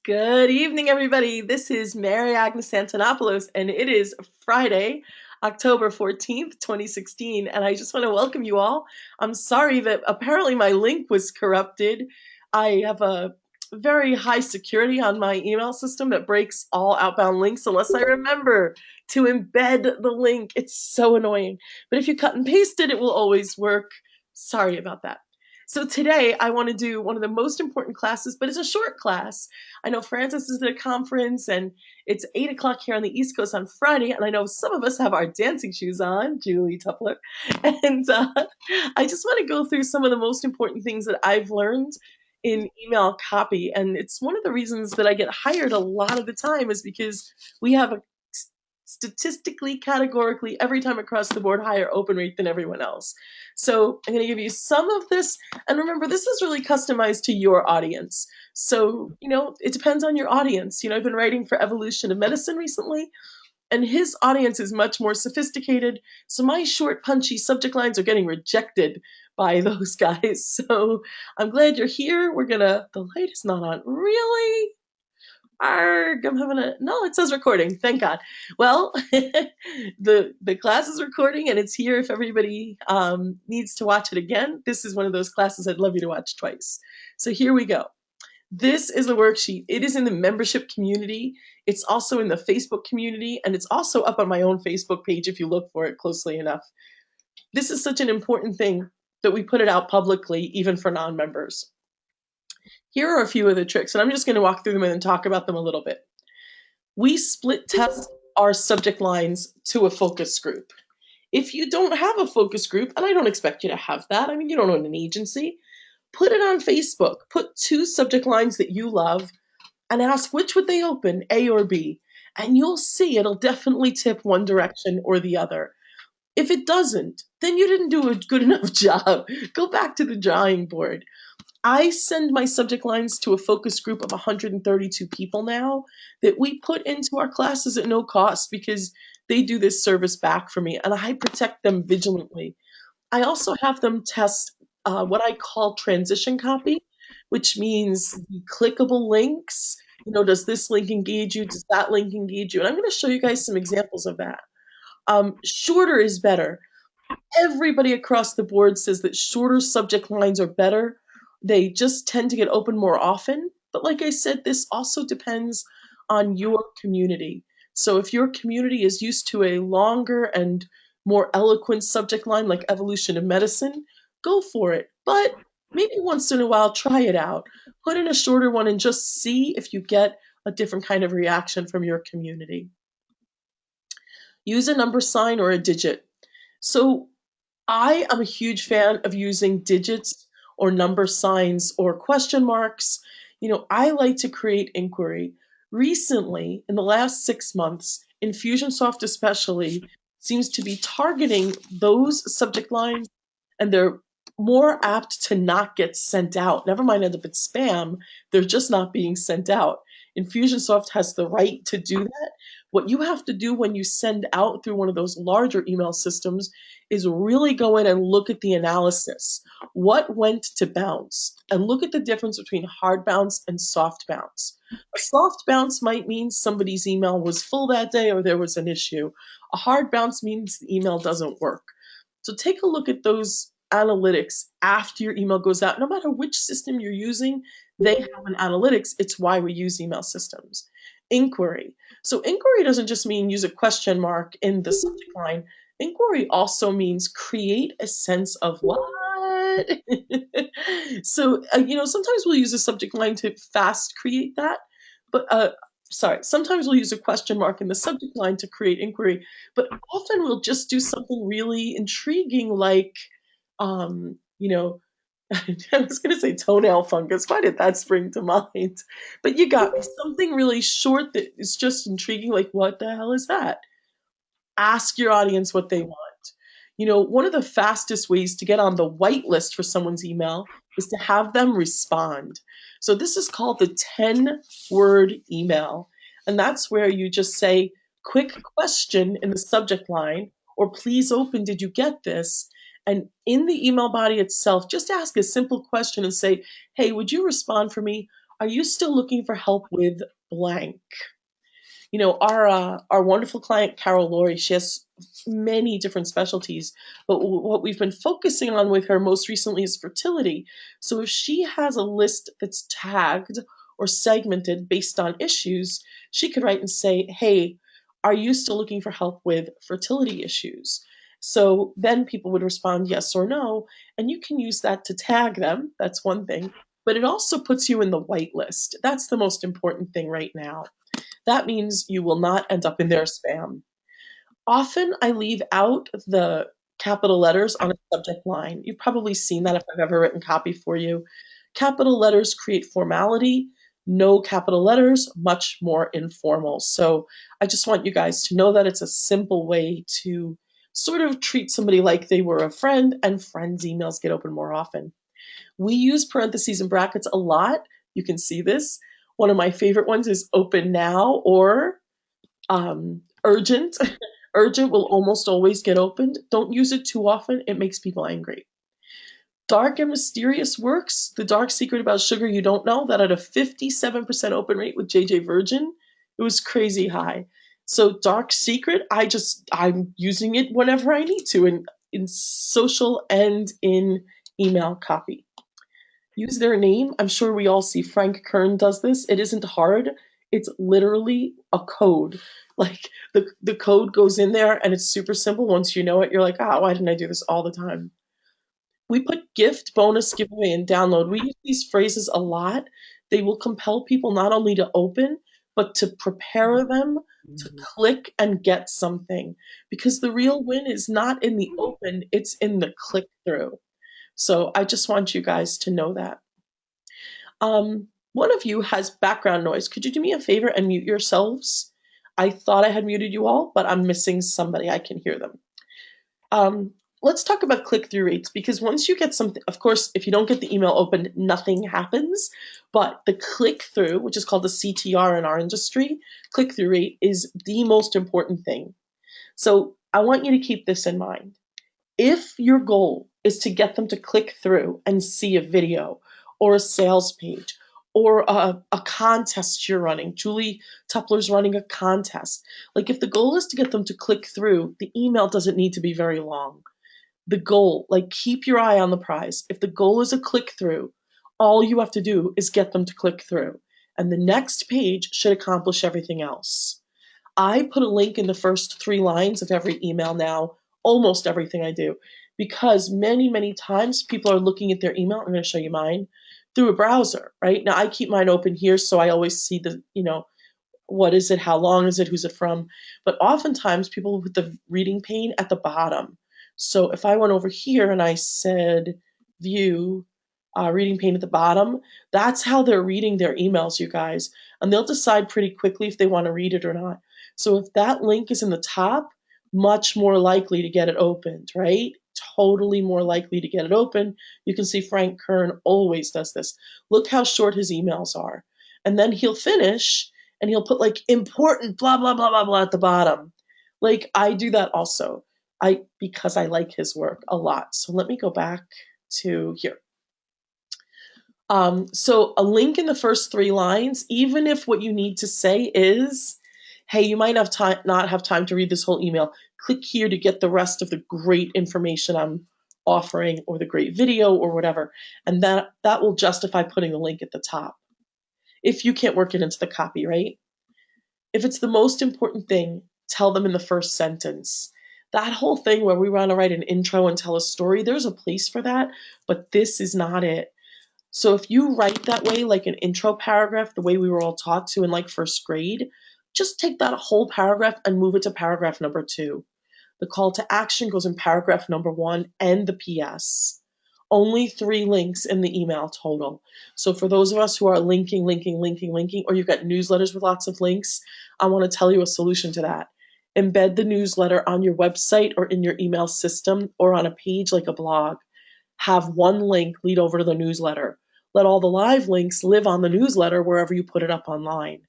Good evening, everybody. This is Mary Agnes Antonopoulos, and it is Friday, October 14th, 2016. And I just want to welcome you all. I'm sorry that apparently my link was corrupted. I have a very high security on my email system that breaks all outbound links unless I remember to embed the link. It's so annoying. But if you cut and paste it, it will always work. Sorry about that. So today I want to do one of the most important classes, but it's a short class. I know Francis is at a conference and it's 8 o'clock here on the East Coast on Friday. And I know some of us have our dancing shoes on, Julie Tupler. And I just want to go through some of the most important things that I've learned in email copy. And it's one of the reasons that I get hired a lot of the time is because we have a statistically, categorically, every time across the board higher open rate than everyone else. So I'm going to give you some of this. And remember, this is really customized to your audience. So, it depends on your audience. I've been writing for Evolution of Medicine recently, and his audience is much more sophisticated. So my short, punchy subject lines are getting rejected by those guys. So I'm glad you're here. The light is not on. Really? Arg, I'm having no, it says recording. Thank God. Well, the class is recording and it's here if everybody needs to watch it again. This is one of those classes I'd love you to watch twice. So here we go. This is the worksheet. It is in the membership community. It's also in the Facebook community, and it's also up on my own Facebook page if you look for it closely enough. This is such an important thing that we put it out publicly, even for non-members. Here are a few of the tricks, and I'm just going to walk through them and then talk about them a little bit. We split test our subject lines to a focus group. If you don't have a focus group, and I don't expect you to have that, I mean, you don't own an agency, put it on Facebook. Put two subject lines that you love and ask which would they open, A or B. And you'll see it'll definitely tip one direction or the other. If it doesn't, then you didn't do a good enough job. Go back to the drawing board. I send my subject lines to a focus group of 132 people now that we put into our classes at no cost because they do this service back for me and I protect them vigilantly. I also have them test what I call transition copy, which means the clickable links. Does this link engage you? Does that link engage you? And I'm going to show you guys some examples of that. Shorter is better. Everybody across the board says that shorter subject lines are better. They just tend to get open more often. But like I said, this also depends on your community. So if your community is used to a longer and more eloquent subject line like evolution of medicine, go for it. But maybe once in a while, try it out. Put in a shorter one and just see if you get a different kind of reaction from your community. Use a number sign or a digit. So I am a huge fan of using digits or number signs or question marks. I like to create inquiry. Recently, in the last 6 months, Infusionsoft especially seems to be targeting those subject lines, and they're more apt to not get sent out. Never mind end up in spam, they're just not being sent out. Infusionsoft has the right to do that. What you have to do when you send out through one of those larger email systems is really go in and look at the analysis. What went to bounce? And look at the difference between hard bounce and soft bounce. A soft bounce might mean somebody's email was full that day or there was an issue. A hard bounce means the email doesn't work. So take a look at those analytics after your email goes out. No matter which system you're using, they have an analytics. It's why we use email systems. Inquiry. So inquiry doesn't just mean use a question mark in the subject line. Inquiry also means create a sense of what? So, sometimes we'll use a subject line to fast create that, but sometimes we'll use a question mark in the subject line to create inquiry, but often we'll just do something really intriguing like, um, you know, I was going to say toenail fungus. Why did that spring to mind? But you got me. Something really short that is just intriguing, like, what the hell is that? Ask your audience what they want. One of the fastest ways to get on the whitelist for someone's email is to have them respond. So this is called the 10-word email. And that's where you just say, quick question in the subject line, or please open, did you get this? And in the email body itself, just ask a simple question and say, hey, would you respond for me? Are you still looking for help with blank? Our wonderful client Carol Laurie, she has many different specialties, but what we've been focusing on with her most recently is fertility. So if she has a list that's tagged or segmented based on issues, she could write and say, "Hey, are you still looking for help with fertility issues?" So then people would respond yes or no, and you can use that to tag them. That's one thing. But it also puts you in the whitelist. That's the most important thing right now. That means you will not end up in their spam. Often I leave out the capital letters on a subject line. You've probably seen that if I've ever written copy for you. Capital letters create formality. No capital letters, much more informal. So I just want you guys to know that it's a simple way to sort of treat somebody like they were a friend, and friends' emails get open more often. We use parentheses and brackets a lot. You can see this. One of my favorite ones is open now or urgent. Urgent will almost always get opened. Don't use it too often. It makes people angry. Dark and mysterious works. The dark secret about sugar you don't know, that had a 57% open rate with JJ Virgin. It was crazy high. So dark secret, I'm using it whenever I need to in social and in email copy. Use their name. I'm sure we all see Frank Kern does this. It isn't hard. It's literally a code. Like the code goes in there and it's super simple. Once you know it, you're like, ah, why didn't I do this all the time? We put gift, bonus, giveaway, and download. We use these phrases a lot. They will compel people not only to open, but to prepare them to click and get something. Because the real win is not in the open, it's in the click through. So I just want you guys to know that. One of you has background noise. Could you do me a favor and mute yourselves? I thought I had muted you all, but I'm missing somebody. I can hear them. Let's talk about click-through rates, because once you get something, of course, if you don't get the email opened, nothing happens. But the click-through, which is called the CTR in our industry, click-through rate is the most important thing. So I want you to keep this in mind. If your goal is to get them to click through and see a video or a sales page or a contest you're running, Julie Tupler's running a contest. Like if the goal is to get them to click through, the email doesn't need to be very long. The goal, like keep your eye on the prize. If the goal is a click through, all you have to do is get them to click through. And the next page should accomplish everything else. I put a link in the first 3 lines of every email now, almost everything I do, because many, many times people are looking at their email. I'm going to show you mine through a browser, right? Now I keep mine open here, so I always see what is it, how long is it, who's it from? But oftentimes people put the reading pane at the bottom. So if I went over here and I said view reading pane at the bottom, that's how they're reading their emails, you guys. And they'll decide pretty quickly if they want to read it or not. So if that link is in the top, much more likely to get it opened, right? Totally more likely to get it open. You can see Frank Kern always does this. Look how short his emails are. And then he'll finish and he'll put like important blah blah blah blah blah at the bottom. Like I do that also. Because I like his work a lot. So let me go back to here. So a link in the first 3 lines, even if what you need to say is, hey, you might not have time to read this whole email. Click here to get the rest of the great information I'm offering or the great video or whatever. And that will justify putting the link at the top. If you can't work it into the copy, right? If it's the most important thing, tell them in the first sentence. That whole thing where we want to write an intro and tell a story, there's a place for that, but this is not it. So if you write that way, like an intro paragraph, the way we were all taught to in like first grade, just take that whole paragraph and move it to paragraph number 2. The call to action goes in paragraph number 1 and the PS. Only 3 links in the email total. So for those of us who are linking, or you've got newsletters with lots of links, I want to tell you a solution to that. Embed the newsletter on your website or in your email system or on a page like a blog. Have one link lead over to the newsletter. Let all the live links live on the newsletter wherever you put it up online.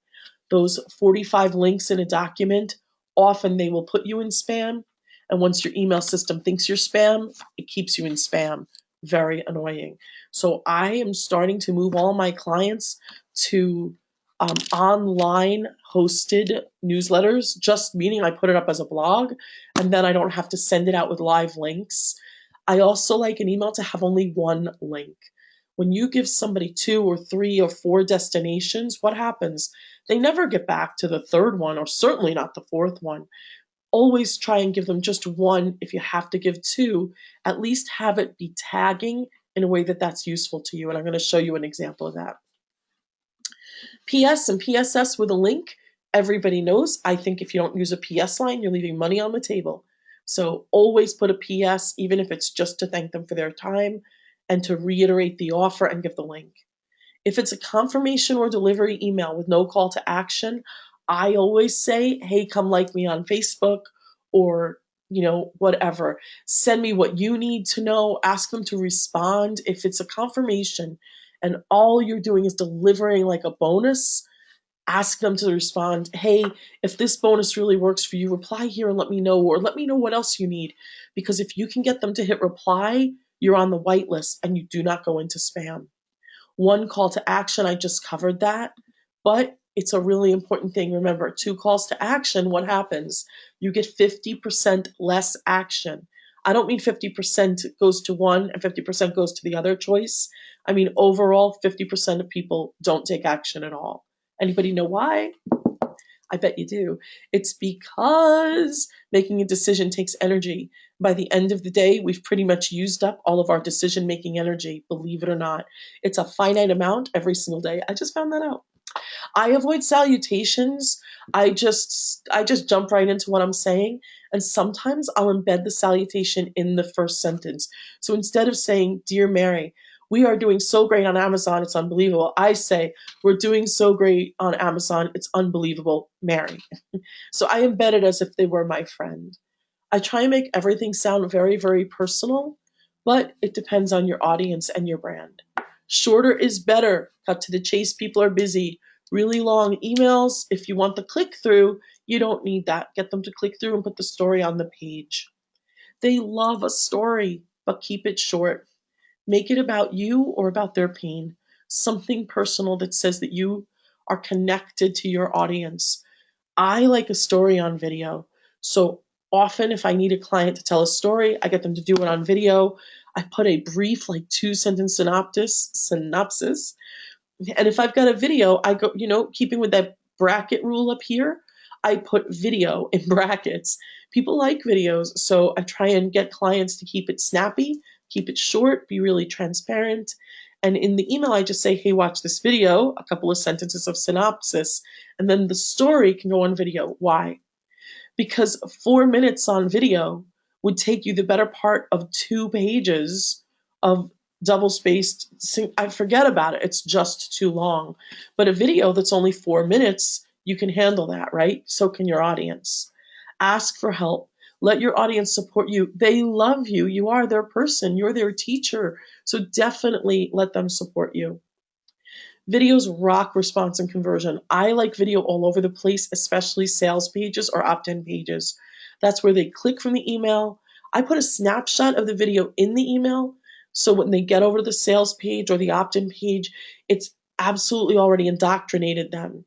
Those 45 links in a document, often they will put you in spam. And once your email system thinks you're spam, it keeps you in spam. Very annoying. So I am starting to move all my clients to online hosted newsletters, just meaning I put it up as a blog and then I don't have to send it out with live links. I also like an email to have only one link. When you give somebody 2 or 3 or 4 destinations, what happens? They never get back to the third one, or certainly not the fourth one. Always try and give them just one. If you have to give 2, at least have it be tagging in a way that that's useful to you. And I'm going to show you an example of that. PS and PSS with a link. Everybody knows, I think if you don't use a PS line, you're leaving money on the table. So always put a PS, even if it's just to thank them for their time and to reiterate the offer and give the link. If it's a confirmation or delivery email with no call to action, I always say, hey, come like me on Facebook, or whatever. Send me what you need to know. Ask them to respond. If it's a confirmation and all you're doing is delivering like a bonus, ask them to respond. Hey, if this bonus really works for you, reply here and let me know, or let me know what else you need. Because if you can get them to hit reply, you're on the whitelist and you do not go into spam. One call to action, I just covered that, but it's a really important thing. Remember, 2 calls to action, what happens? You get 50% less action. I don't mean 50% goes to one and 50% goes to the other choice. I mean, overall, 50% of people don't take action at all. Anybody know why? I bet you do. It's because making a decision takes energy. By the end of the day, we've pretty much used up all of our decision-making energy, believe it or not. It's a finite amount every single day. I just found that out. I avoid salutations. I just jump right into what I'm saying, and sometimes I'll embed the salutation in the first sentence. So instead of saying, "Dear Mary, we are doing so great on Amazon, it's unbelievable," I say, "We're doing so great on Amazon, it's unbelievable, Mary." So I embed it as if they were my friend. I try and make everything sound very, very personal, but it depends on your audience and your brand. Shorter is better. Cut to the chase. People are busy. Really long emails, if you want the click through, you don't need that. Get them to click through and put the story on the page. They love a story, but keep it short. Make it about you or about their pain. Something personal that says that you are connected to your audience. I like a story on video. So often, if I need a client to tell a story, I get them to do it on video. I put a brief, like 2 sentence synopsis. And if I've got a video, I go, keeping with that bracket rule up here, I put video in brackets. People like videos, so I try and get clients to keep it snappy, keep it short, be really transparent. And in the email, I just say, hey, watch this video, a couple of sentences of synopsis, and then the story can go on video. Why? Because 4 minutes on video would take you the better part of 2 pages of double spaced. I forget about it. It's just too long. But a video that's only 4 minutes, you can handle that, right? So can your audience. Ask for help. Let your audience support you. They love you. You are their person. You're their teacher. So definitely let them support you. Videos rock response and conversion. I like video all over the place, especially sales pages or opt-in pages. That's where they click from the email. I put a snapshot of the video in the email, so when they get over to the sales page or the opt-in page, it's absolutely already indoctrinated them.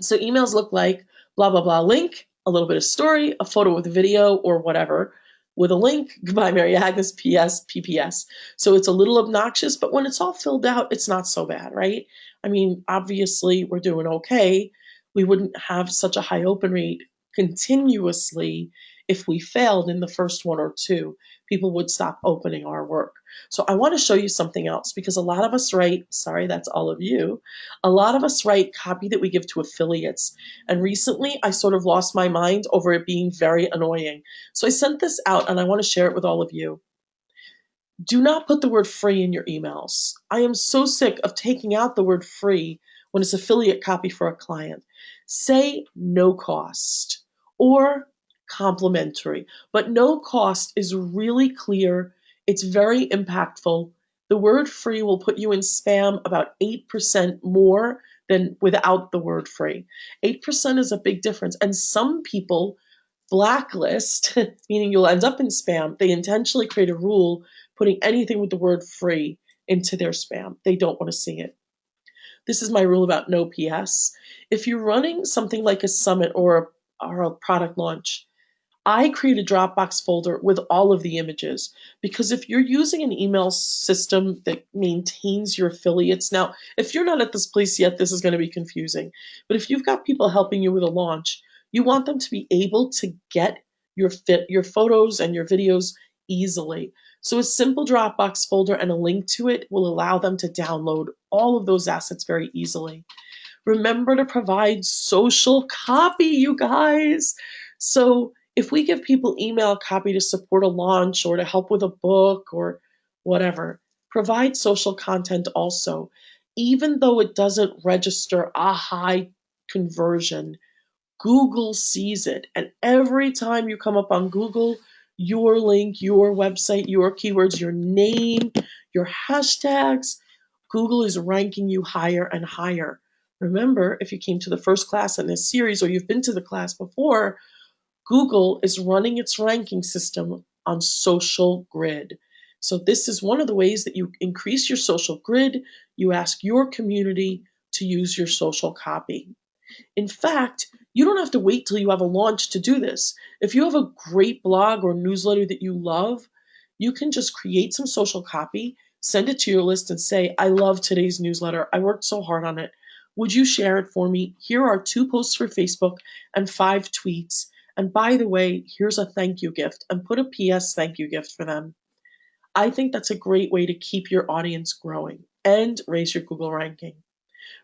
So emails look like blah, blah, blah, link, a little bit of story, a photo with a video or whatever, with a link, goodbye, Mary Agnes, PS, PPS. So it's a little obnoxious, but when it's all filled out, it's not so bad, right? I mean, obviously, we're doing okay. We wouldn't have such a high open rate continuously if we failed in the first 1 or 2. People would stop opening our work. So I want to show you something else, because a lot of us write, sorry, that's all of you, a lot of us write copy that we give to affiliates. And recently, I sort of lost my mind over it being very annoying. So I sent this out and I want to share it with all of you. Do not put the word free in your emails. I am so sick of taking out the word free when it's affiliate copy for a client. Say no cost or complimentary, but no cost is really clear. It's very impactful. The word free will put you in spam about 8% more than without the word free. 8% is a big difference. And some people blacklist, meaning you'll end up in spam. They intentionally create a rule putting anything with the word free. into their spam. They don't want to see it. This is my rule about no PS. If you're running something like a summit or a product launch, I create a Dropbox folder with all of the images because if you're using an email system that maintains your affiliates, now, if you're not at this place yet, this is going to be confusing. But if you've got people helping you with a launch, you want them to be able to get your photos and your videos easily. So a simple Dropbox folder and a link to it will allow them to download all of those assets very easily. Remember to provide social copy, you guys. So if we give people email copy to support a launch or to help with a book or whatever, provide social content also. Even though it doesn't register a high conversion, Google sees it. And every time you come up on Google, your link, your website, your keywords, your name, your hashtags, Google is ranking you higher and higher. Remember, if you came to the first class in this series or you've been to the class before, Google is running its ranking system on social grid. So this is one of the ways that you increase your social grid. You ask your community to use your social copy. In fact, you don't have to wait till you have a launch to do this. If you have a great blog or newsletter that you love, you can just create some social copy, send it to your list and say, I love today's newsletter. I worked so hard on it. Would you share it for me? Here are 2 posts for Facebook and 5 tweets. And by the way, here's a thank you gift, and put a PS thank you gift for them. I think that's a great way to keep your audience growing and raise your Google ranking.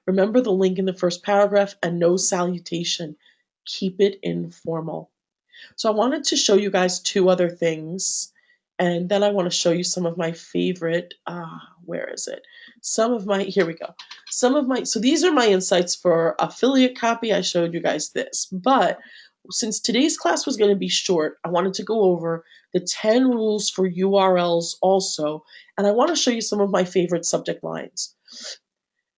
Remember the link in the first paragraph and no salutation. Keep it informal. So I wanted to show you guys 2 other things. And then I want to show you some of my favorite, where is it? Here we go. So these are my insights for affiliate copy. I showed you guys this. But since today's class was going to be short, I wanted to go over the 10 rules for URLs also. And I want to show you some of my favorite subject lines.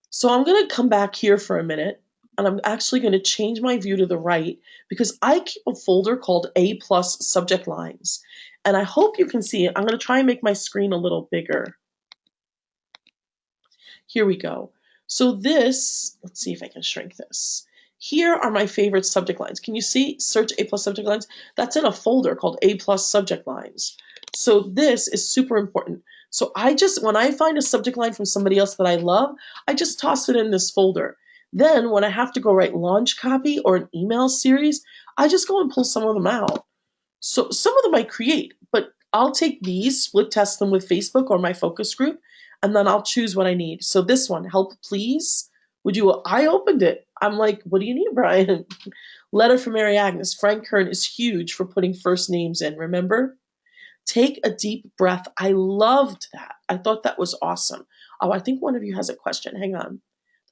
So I'm going to come back here for a minute, and I'm actually going to change my view to the right because I keep a folder called A+ subject lines. And I hope you can see it. I'm going to try and make my screen a little bigger. Here we go. So this, let's see if I can shrink this. Here are my favorite subject lines. Can you see search A+ subject lines? That's in a folder called A+ subject lines. So this is super important. So when I find a subject line from somebody else that I love, I just toss it in this folder. Then when I have to go write launch copy or an email series, I just go and pull some of them out. So some of them I create, but I'll take these, split test them with Facebook or my focus group, and then I'll choose what I need. So this one, help please. I opened it. I'm like, what do you need, Brian? Letter from Mary Agnes. Frank Kern is huge for putting first names in, remember? Take a deep breath. I loved that. I thought that was awesome. Oh, I think one of you has a question. Hang on.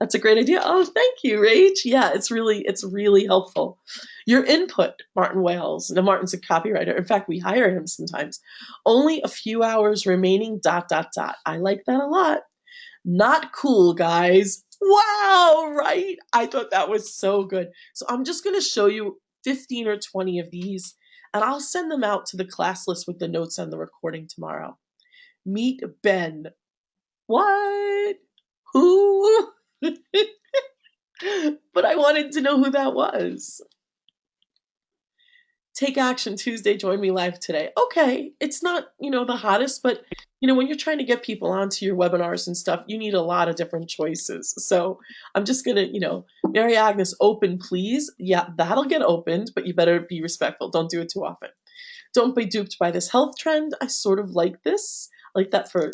That's a great idea. Oh, thank you, Rach. Yeah, it's really helpful. Your input, Martin Wales. Now, Martin's a copywriter. In fact, we hire him sometimes. Only a few hours remaining, ... I like that a lot. Not cool, guys. Wow, right? I thought that was so good. So I'm just going to show you 15 or 20 of these, and I'll send them out to the class list with the notes on the recording tomorrow. Meet Ben. What? Who? But I wanted to know who that was. Take action Tuesday, join me live today. Okay, it's not, the hottest, but when you're trying to get people onto your webinars and stuff, you need a lot of different choices. So I'm just gonna, Mary Agnes, open please. Yeah, that'll get opened, but you better be respectful. Don't do it too often. Don't be duped by this health trend. I sort of like this. I like that for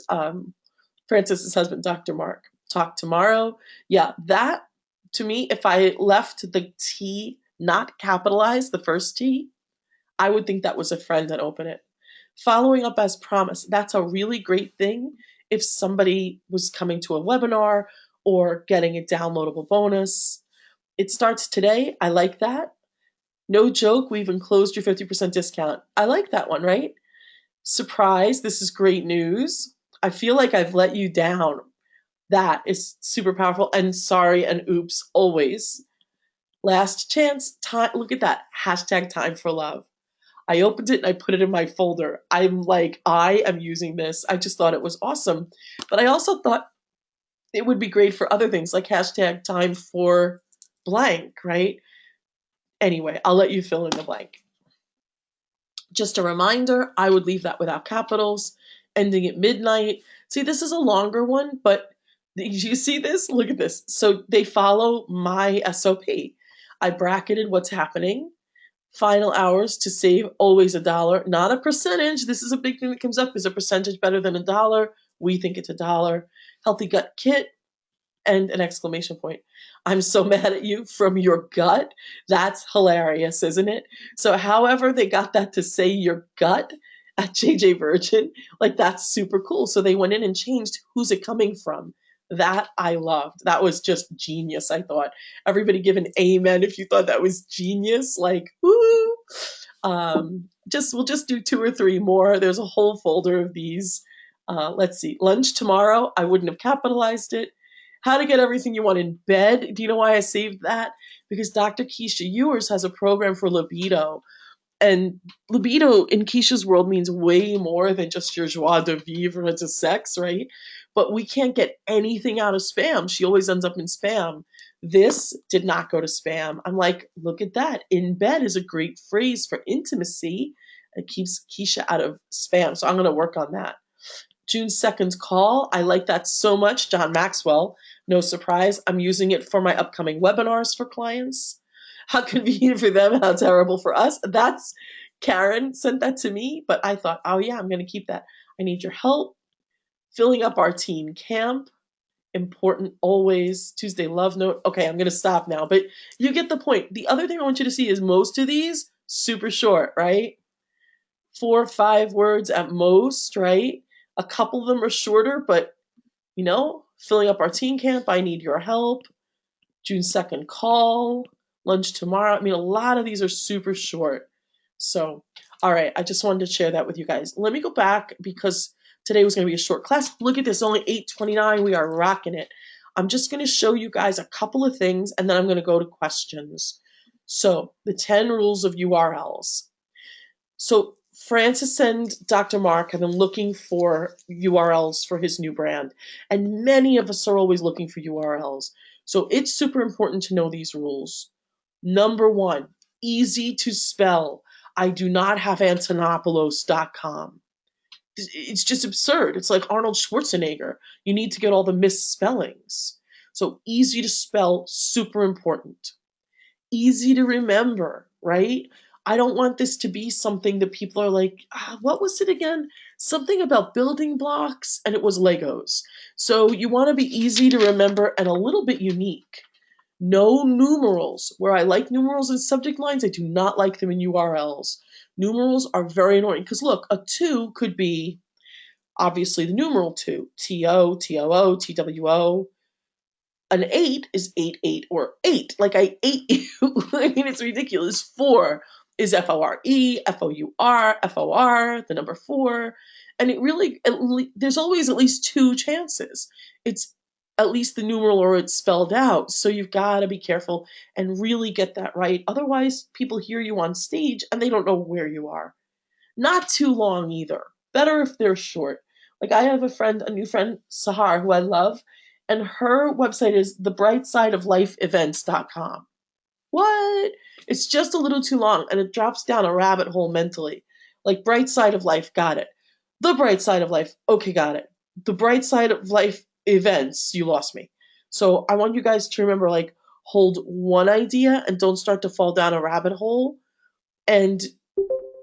Francis's husband, Dr. Mark. Talk tomorrow. Yeah, that to me, if I left the T not capitalized, the first T, I would think that was a friend and open it. Following up as promised. That's a really great thing if somebody was coming to a webinar or getting a downloadable bonus. It starts today. I like that. No joke, we've enclosed your 50% discount. I like that one, right? Surprise, this is great news. I feel like I've let you down. That is super powerful. And sorry and oops, always. Last chance, time. Look at that. Hashtag time for love. I opened it and I put it in my folder. I'm like, I am using this. I just thought it was awesome. But I also thought it would be great for other things like hashtag time for blank, right? Anyway, I'll let you fill in the blank. Just a reminder, I would leave that without capitals, ending at midnight. See, this is a longer one, but you see this? Look at this. So they follow my SOP. I bracketed what's happening. Final hours to save, always $1, not a percentage. This is a big thing that comes up. Is a percentage better than $1? We think it's $1. Healthy gut kit, and an exclamation point. I'm so mad at you from your gut. That's hilarious, isn't it? So, however, they got that to say your gut at JJ Virgin, like that's super cool. So, they went in and changed who's it coming from. That I loved. That was just genius, I thought. Everybody give an amen if you thought that was genius. Like, woo! We'll just do 2 or 3 more. There's a whole folder of these. Let's see. Lunch tomorrow. I wouldn't have capitalized it. How to get everything you want in bed. Do you know why I saved that? Because Dr. Keisha Ewers has a program for libido. And libido in Keisha's world means way more than just your joie de vivre to sex, right? But we can't get anything out of spam. She always ends up in spam. This did not go to spam. I'm like, look at that. In bed is a great phrase for intimacy. It keeps Keisha out of spam. So I'm going to work on that. June 2nd's call. I like that so much. John Maxwell. No surprise. I'm using it for my upcoming webinars for clients. How convenient for them, how terrible for us. That's Karen sent that to me, but I thought, oh yeah, I'm going to keep that. I need your help. Filling up our teen camp. Important always. Tuesday love note. Okay, I'm going to stop now, but you get the point. The other thing I want you to see is most of these super short, right? 4 or 5 words at most, right? A couple of them are shorter, but filling up our teen camp, I need your help. June 2nd call, lunch tomorrow. I mean, a lot of these are super short. So, all right, I just wanted to share that with you guys. Let me go back because today was going to be a short class. Look at this, only 8:29. We are rocking it. I'm just going to show you guys a couple of things, and then I'm going to go to questions. So, the 10 rules of URLs. So Francis and Dr. Mark have been looking for URLs for his new brand, and many of us are always looking for URLs. So it's super important to know these rules. Number 1, easy to spell. I do not have Antonopoulos.com. It's just absurd. It's like Arnold Schwarzenegger. You need to get all the misspellings. So easy to spell, super important. Easy to remember, right? I don't want this to be something that people are like, what was it again? Something about building blocks, and it was Legos. So you want to be easy to remember and a little bit unique. No numerals. Where I like numerals in subject lines, I do not like them in URLs. Numerals are very annoying because look, a 2 could be obviously the numeral 2, TO, TOO, TWO. An 8 is 8, or 8. Like I ate you. I mean, it's ridiculous. 4 is FORE, FOUR, FOR, the number 4. And it really, there's always at least 2 chances. It's at least the numeral or it's spelled out. So you've got to be careful and really get that right. Otherwise, people hear you on stage and they don't know where you are. Not too long either. Better if they're short. Like I have a new friend, Sahar, who I love, and her website is thebrightsideoflifeevents.com. What? It's just a little too long and it drops down a rabbit hole mentally. Like Bright Side of Life, got it. The Bright Side of Life, okay, got it. The Bright Side of Life events, you lost me. So I want you guys to remember, like, hold one idea and don't start to fall down a rabbit hole. And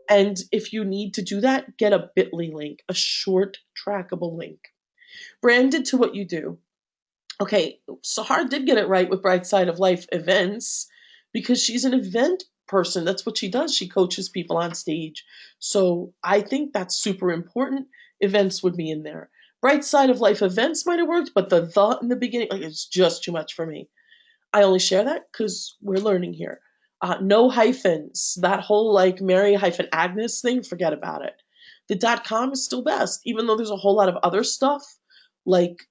if you need to do that, get a bit.ly link, a short trackable link. Branded to what you do. Okay, Sahar did get it right with Bright Side of Life events because she's an event person. That's what she does. She coaches people on stage. So I think that's super important. Events would be in there. Bright Side of Life events might have worked, but the in the beginning, like it's just too much for me. I only share that because we're learning here. No hyphens. That whole like Mary-Agnes thing, forget about it. The .com is still best, even though there's a whole lot of other stuff. Like,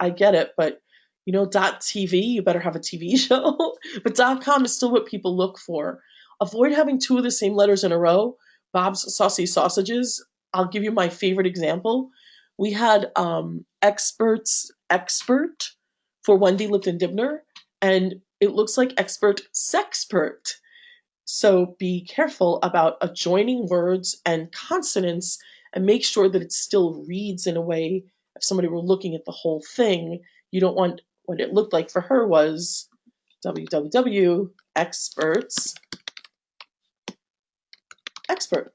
I get it, but .tv, you better have a TV show. But .com is still what people look for. avoid having two of the same letters in a row. Bob's Saucy Sausages. I'll give you my favorite example. We had experts expert for Wendy Lipton Dibner, and it looks like expert sexpert. So be careful about adjoining words and consonants and make sure that it still reads in a way. If somebody were looking at the whole thing, you don't want what it looked like for her was www experts expert.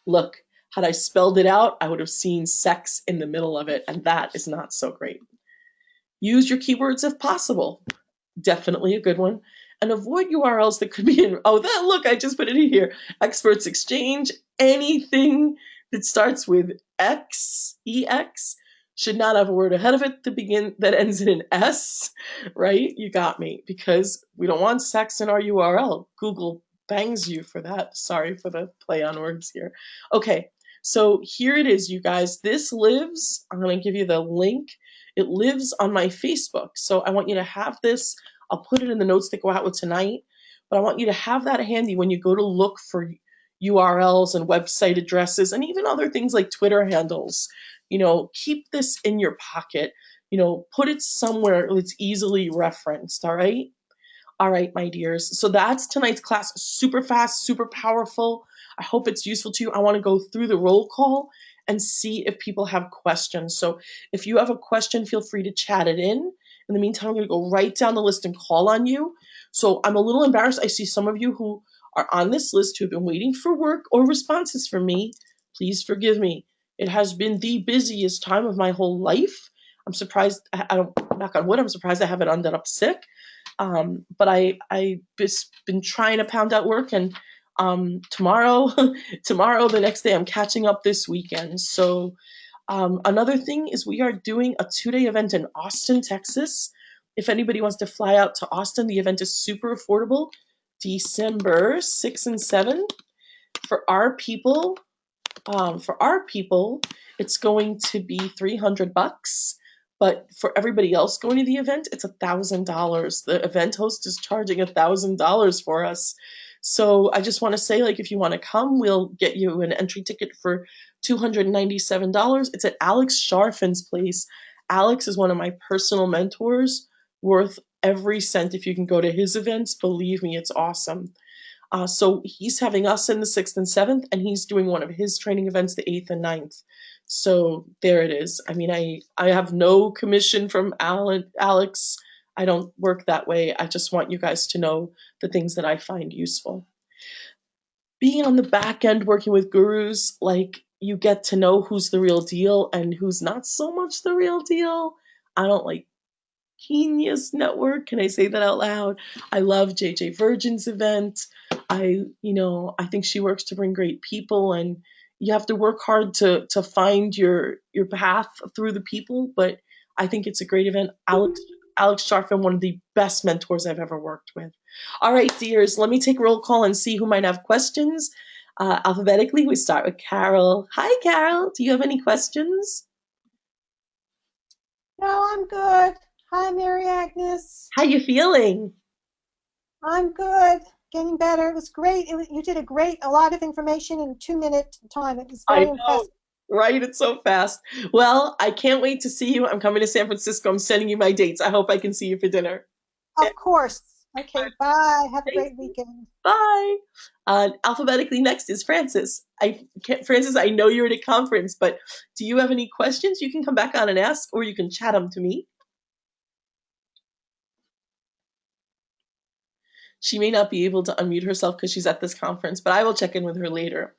Look, had I spelled it out, I would have seen sex in the middle of it, and that is not so great. Use your keywords if possible. Definitely a good one. And avoid URLs that could be in, oh, that, look, I just put it in here. Experts Exchange, anything that starts with EX, should not have a word ahead of it that ends in an S, right? You got me, because we don't want sex in our URL. Google bangs you for that. Sorry for the play on words here. Okay, so here it is, you guys. This lives, I'm going to give you the link. It lives on my Facebook. So I want you to have this. I'll put it in the notes that go out with tonight, but I want you to have that handy when you go to look for URLs and website addresses and even other things like Twitter handles. Keep this in your pocket. Put it somewhere that's easily referenced, all right? All right, my dears. So that's tonight's class. Super fast, super powerful. I hope it's useful to you. I want to go through the roll call and see if people have questions. So if you have a question, feel free to chat it in. In the meantime, I'm going to go right down the list and call on you. So I'm a little embarrassed. I see some of you who are on this list who have been waiting for work or responses from me. Please forgive me. It has been the busiest time of my whole life. I'm surprised. I don't, knock on wood, I'm surprised I haven't ended up sick. But I've just been trying to pound out work, and tomorrow, the next day, I'm catching up this weekend. So another thing is we are doing a 2-day event in Austin, Texas. If anybody wants to fly out to Austin, the event is super affordable. December 6 and 7 for our people. It's going to be $300. But for everybody else going to the event, it's $1,000. The event host is charging $1,000 for us. So I just want to say, like, if you want to come, we'll get you an entry ticket for $297. It's at Alex Sharfin's place. Alex is one of my personal mentors, worth every cent. If you can go to his events, believe me, it's awesome. So he's having us in the 6th and 7th, and he's doing one of his training events the 8th and 9th. So there it is. I mean, I have no commission from Alex. I don't work that way. I just want you guys to know the things that I find useful. Being on the back end working with gurus, like, you get to know who's the real deal and who's not so much the real deal. I don't like Genius Network. Can I say that out loud? I love JJ Virgin's event. I think she works to bring great people, and you have to work hard to find your path through the people. But I think it's a great event. Alex Sharfin, one of the best mentors I've ever worked with. All right, dears, let me take roll call and see who might have questions. Alphabetically, we start with Carol. Hi, Carol. Do you have any questions? No, I'm good. Hi, Mary Agnes. How you feeling? I'm good. Getting better. It was great. You did a lot of information in a 2-minute time. It was I very know, impressive. right? It's so fast. Well, I can't wait to see you. I'm coming to San Francisco. I'm sending you my dates. I hope I can see you for dinner. Of course. Okay, bye. Have a Thanks. great weekend. Bye. Alphabetically next is Francis. Francis, I know you're at a conference, but do you have any questions? You can come back on and ask, or you can chat them to me. She may not be able to unmute herself because she's at this conference, but I will check in with her later.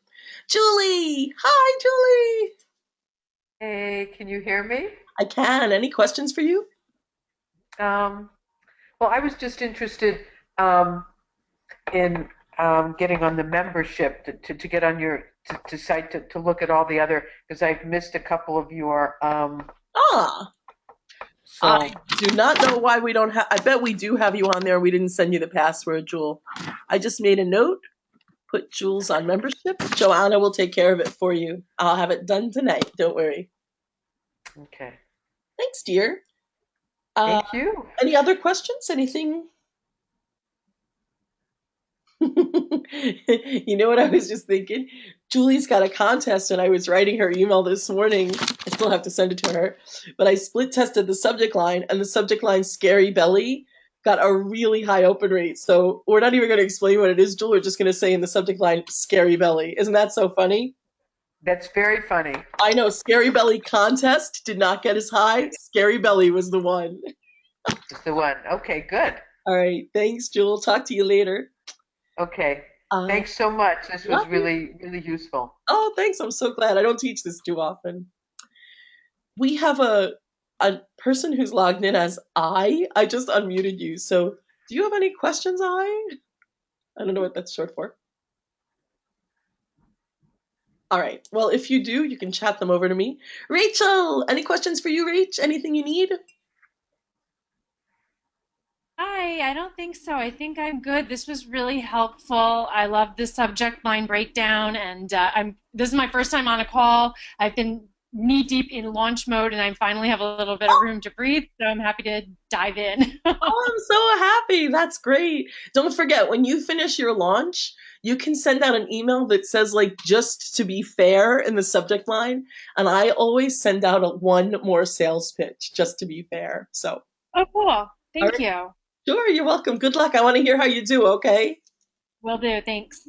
Julie! Hi, Julie! Hey, can you hear me? I can. Any questions for you? Um, well, I was just interested in getting on the membership to get on your site to look at all the other, because I've missed a couple of your Ah, I so do not know why we don't have. I bet we do have you on there. We didn't send you the password, Jewel. I just made a note. Put Jules on membership. Joanna will take care of it for you. I'll have it done tonight. Don't worry. okay. Thanks, dear. Uh, Thank you. any other questions? Anything? You know what I was just thinking? Julie's got a contest, and I was writing her email this morning. I still have to send it to her, but I split tested the subject line, and the subject line "scary belly" got a really high open rate. So we're not even going to explain what it is, Julie. We're just going to say in the subject line "scary belly." Isn't that so funny? That's very funny. I know Scary Belly contest did not get as high. Scary Belly was the one. It's the one. Okay, good. All right. Thanks, Jewel. Talk to you later. Okay. Uh, Thanks so much. This was love you. really, really useful. Oh, thanks. I'm so glad. I don't teach this too often. We have a person who's logged in as I. I just unmuted you. So do you have any questions, I? I don't know what that's short for. All right. Well, if you do, you can chat them over to me. Rachel, any questions for you, Rach? Anything you need? Hi, I don't think so. I think I'm good. This was really helpful. I love the subject line breakdown, and this is my first time on a call. I've been knee deep in launch mode, and I finally have a little bit of room to breathe, so I'm happy to dive in. Oh, I'm so happy. That's great. Don't forget, when you finish your launch, you can send out an email that says, like, just to be fair in the subject line. And I always send out one more sales pitch, just to be fair. So, Oh, cool. all Thank right. you. Sure, you're welcome. Good luck. I want to hear how you do, okay? Will do. Thanks.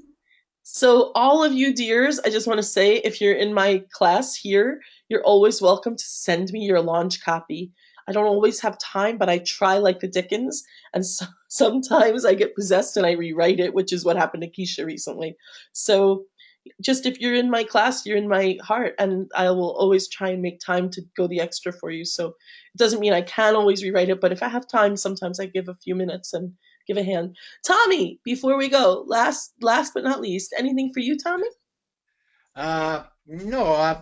So, all of you dears, I just want to say if you're in my class here, you're always welcome to send me your launch copy. I don't always have time, but I try like the Dickens. And sometimes I get possessed and I rewrite it, which is what happened to Keisha recently. So, just if you're in my class, you're in my heart, and I will always try and make time to go the extra for you. So it doesn't mean I can always rewrite it, but if I have time, sometimes I give a few minutes and give a hand. Tommy, before we go, last but not least, anything for you, Tommy? No,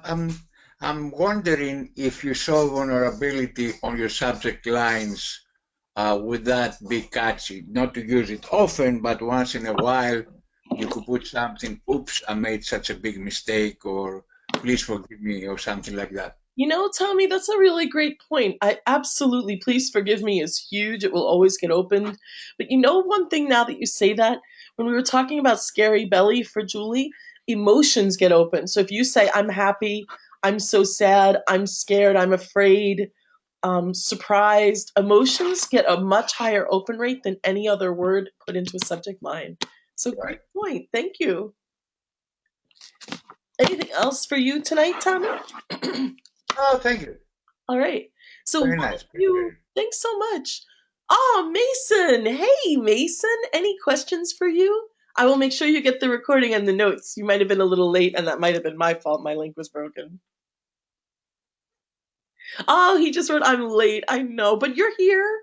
I'm wondering if you show vulnerability on your subject lines, would that be catchy? Not to use it often, but once in a while, you could put something, oops, I made such a big mistake, or please forgive me, or something like that. You know, Tommy, that's a really great point. I absolutely, please forgive me, is huge. It will always get opened. But you know, one thing now that you say that, when we were talking about scary belly for Julie, emotions get open. So if you say, I'm happy, I'm so sad, I'm scared, I'm afraid, surprised, emotions get a much higher open rate than any other word put into a subject line. So great Right. point. Thank you. Anything else for you tonight, Tommy? Oh, thank you. All right. So Very one of nice. you, thanks so much. Oh, Mason. Hey, Mason. Any questions for you? I will make sure you get the recording and the notes. You might have been a little late, and that might have been my fault. My link was broken. Oh, he just wrote, I'm late. I know, but you're here.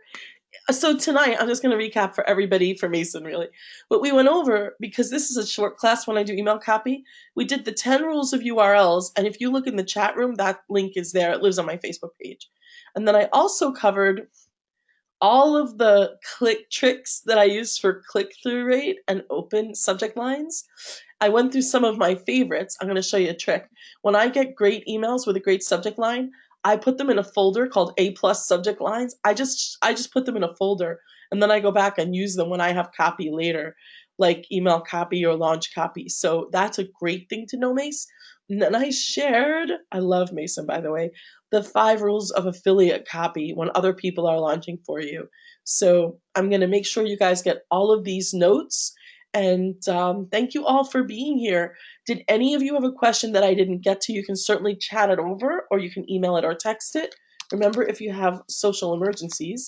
So tonight, I'm just going to recap for everybody, for Mason, really. What we went over, because this is a short class when I do email copy, we did the 10 rules of URLs. And if you look in the chat room, that link is there. It lives on my Facebook page. And then I also covered all of the click tricks that I use for click-through rate and open subject lines. I went through some of my favorites. I'm going to show you a trick. When I get great emails with a great subject line, I put them in a folder called A plus subject lines. I just put them in a folder, and then I go back and use them when I have copy later, like email copy or launch copy. So that's a great thing to know, Mace. And then I shared, I love Mason, by the way, the 5 rules of affiliate copy when other people are launching for you. So I'm going to make sure you guys get all of these notes. And thank you all for being here. Did any of you have a question that I didn't get to? You can certainly chat it over, or you can email it or text it. Remember, if you have social emergencies,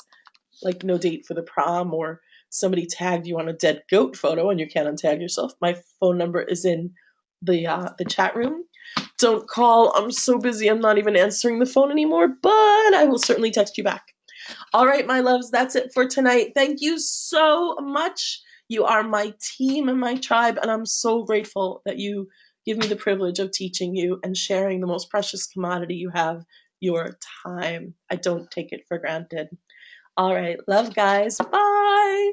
like no date for the prom, or somebody tagged you on a dead goat photo and you can't untag yourself, my phone number is in the chat room. Don't call. I'm so busy. I'm not even answering the phone anymore, but I will certainly text you back. All right, my loves, that's it for tonight. Thank you so much. You are my team and my tribe, and I'm so grateful that you give me the privilege of teaching you and sharing the most precious commodity you have, your time. I don't take it for granted. All right, love, guys. Bye.